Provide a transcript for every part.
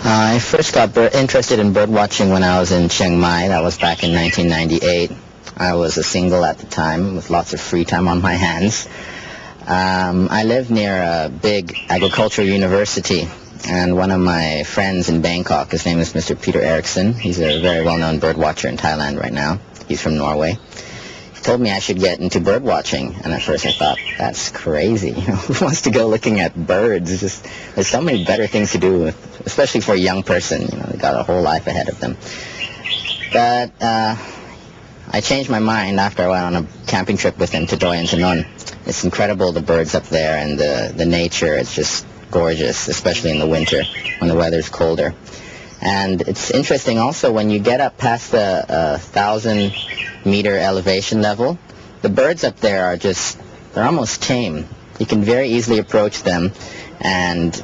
I first got interested in bird watching when I was in Chiang Mai. That was back in 1998. I was a single at the time with lots of free time on my hands. I lived near a big agricultural university, and one of my friends in Bangkok, his name is Mr. Peter Eriksson. He's a very well-known bird watcher in Thailand right now. He's from Norway. He told me I should get into bird watching, and at first I thought, that's crazy. Who wants to go looking at birds? There's so many better things to do, especially for a young person. They got a whole life ahead of them. But I changed my mind after I went on a camping trip with him to Doi and Tanon. It's incredible, the birds up there, and the nature. It's just gorgeous, especially in the winter when the weather's colder. And it's interesting also when you get up past the 1,000-meter elevation level, the birds up there are they're almost tame. You can very easily approach them, and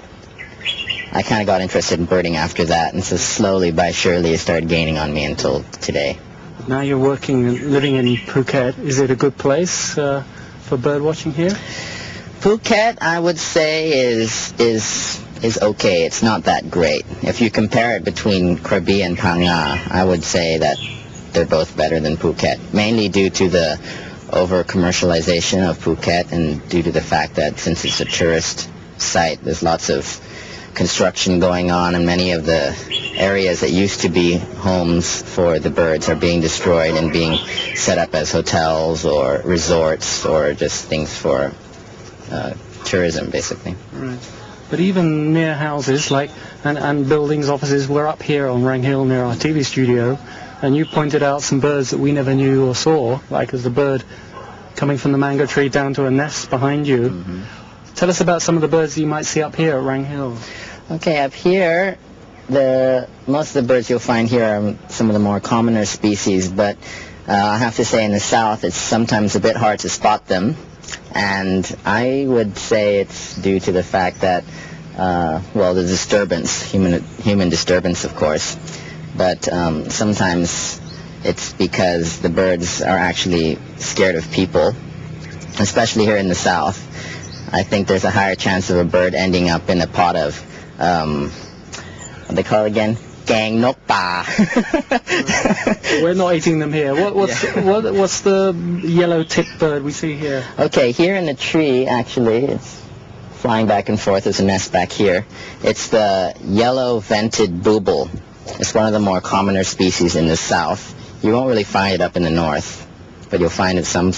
I kind of got interested in birding after that, and so slowly but surely it started gaining on me until today. Now you're working and living in Phuket. Is it a good place for bird watching here? Phuket, I would say, is okay. It's not that great. If you compare it between Krabi and Phang Nga, I would say that they're both better than Phuket, mainly due to the over-commercialization of Phuket and due to the fact that since it's a tourist site, there's lots of construction going on, and many of the areas that used to be homes for the birds are being destroyed and being set up as hotels or resorts or just things for tourism, basically. Right. But even near houses and buildings, offices, we're up here on Rang Hill near our TV studio, and you pointed out some birds that we never knew or saw, like as the bird coming from the mango tree down to a nest behind you. Mm-hmm. Tell us about some of the birds that you might see up here at Rang Hill. Okay, up here, most of the birds you'll find here are some of the more commoner species, but I have to say in the south it's sometimes a bit hard to spot them, and I would say it's due to the fact that, the disturbance, human disturbance, of course, but sometimes it's because the birds are actually scared of people, especially here in the south. I think there's a higher chance of a bird ending up in a pot of, what they call it again? Gang nok pa. We're not eating them here. What's the yellow-tipped bird we see here? Okay, here in the tree, actually, it's flying back and forth. There's a nest back here. It's the yellow-vented bulbul. It's one of the more commoner species in the south. You won't really find it up in the north, but you'll find it some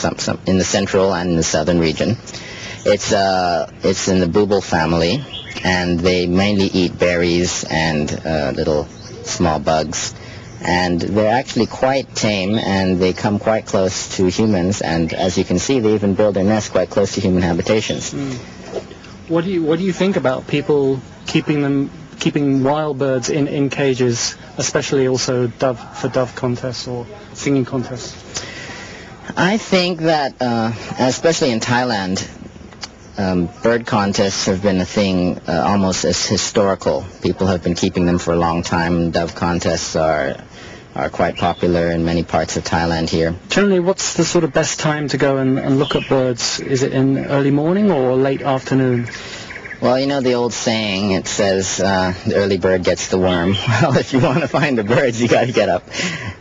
in the central and in the southern region. It's in the bulbul family, and they mainly eat berries and little small bugs. And they're actually quite tame, and they come quite close to humans. And as you can see, they even build their nests quite close to human habitations. What do you think about people keeping wild birds in cages, especially also dove contests or singing contests? I think that, especially in Thailand, bird contests have been a thing almost as historical. People have been keeping them for a long time. Dove contests are quite popular in many parts of Thailand here. Generally, what's the sort of best time to go and look at birds? Is it in early morning or late afternoon? Well, you know the old saying, it says the early bird gets the worm. Well, if you want to find the birds, you got to get up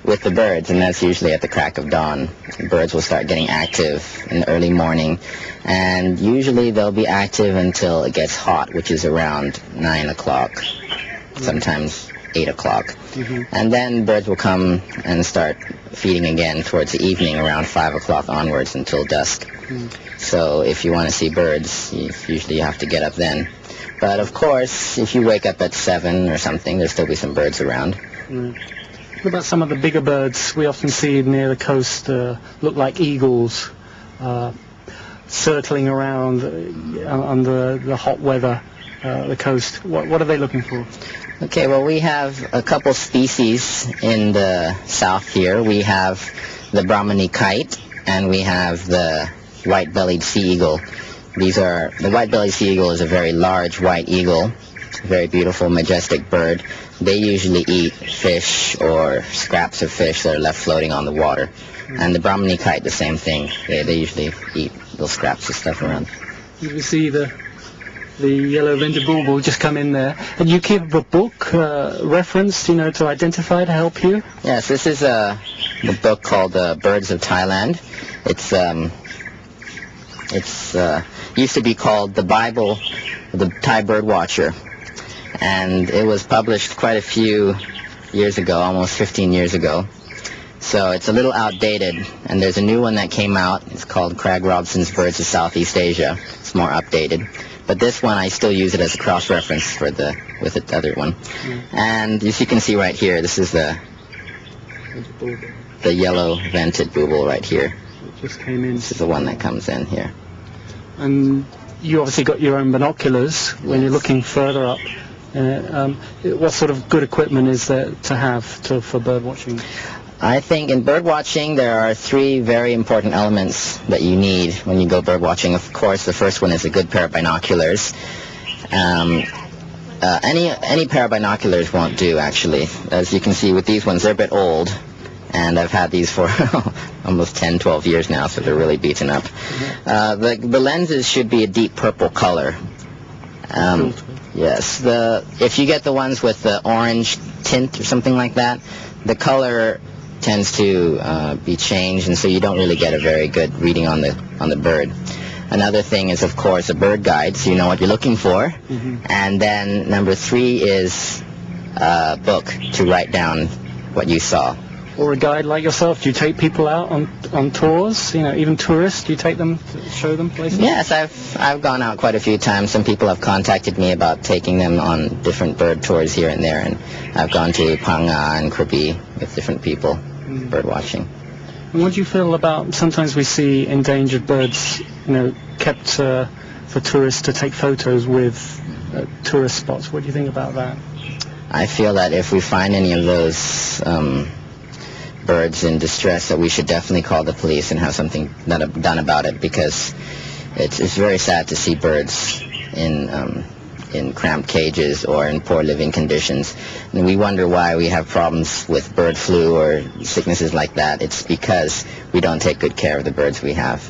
with the birds, and that's usually at the crack of dawn. Birds will start getting active in the early morning, and usually they'll be active until it gets hot, which is around 9 o'clock, sometimes 8 o'clock. Mm-hmm. And then birds will come and start feeding again towards the evening, around 5 o'clock onwards until dusk. So if you want to see birds, you have to get up then. But of course, if you wake up at 7 or something, there'll still be some birds around. What about some of the bigger birds we often see near the coast, look like eagles, circling around under the hot weather, the coast? What are they looking for? Okay, well, we have a couple species in the south here. We have the Brahmani kite, and we have the white-bellied sea eagle. The white-bellied sea eagle is a very large white eagle, very beautiful, majestic bird. They usually eat fish or scraps of fish that are left floating on the water. And the Brahmani kite, the same thing. They usually eat little scraps of stuff around. You can see the The yellow-vented bulbul just come in there. And you keep a book reference, to identify, to help you? Yes, this is a book called Birds of Thailand. It's used to be called The Bible of the Thai Bird Watcher. And it was published quite a few years ago, almost 15 years ago. So it's a little outdated, and there's a new one that came out. It's called Craig Robson's Birds of Southeast Asia. It's more updated. But this one, I still use it as a cross-reference with the other one. And as you can see right here, this is the yellow-vented bulbul right here. It just came in. This is the one that comes in here. And you obviously got your own binoculars when you're looking further up. What sort of good equipment is there to have for bird watching? I think in bird watching there are three very important elements that you need when you go bird watching. Of course, the first one is a good pair of binoculars. Any pair of binoculars won't do, actually. As you can see with these ones, they're a bit old, and I've had these for almost 10, 12 years now, so they're really beaten up. The lenses should be a deep purple color. Yes, if you get the ones with the orange tint or something like that, the color tends to be changed, and so you don't really get a very good reading on the bird. Another thing is, of course, a bird guide, so you know what you're looking for. And then number 3 is a book to write down what you saw. Or a guide like yourself, do you take people out on tours? Even tourists, do you take them to show them places? Yes, I've gone out quite a few times. Some people have contacted me about taking them on different bird tours here and there, and I've gone to Phang and Krabi with different people, bird watching. And what do you feel about, sometimes we see endangered birds, kept for tourists to take photos with tourist spots. What do you think about that? I feel that if we find any of those birds in distress, that we should definitely call the police and have something done about it, because it's very sad to see birds in cramped cages or in poor living conditions. And we wonder why we have problems with bird flu or sicknesses like that. It's because we don't take good care of the birds we have.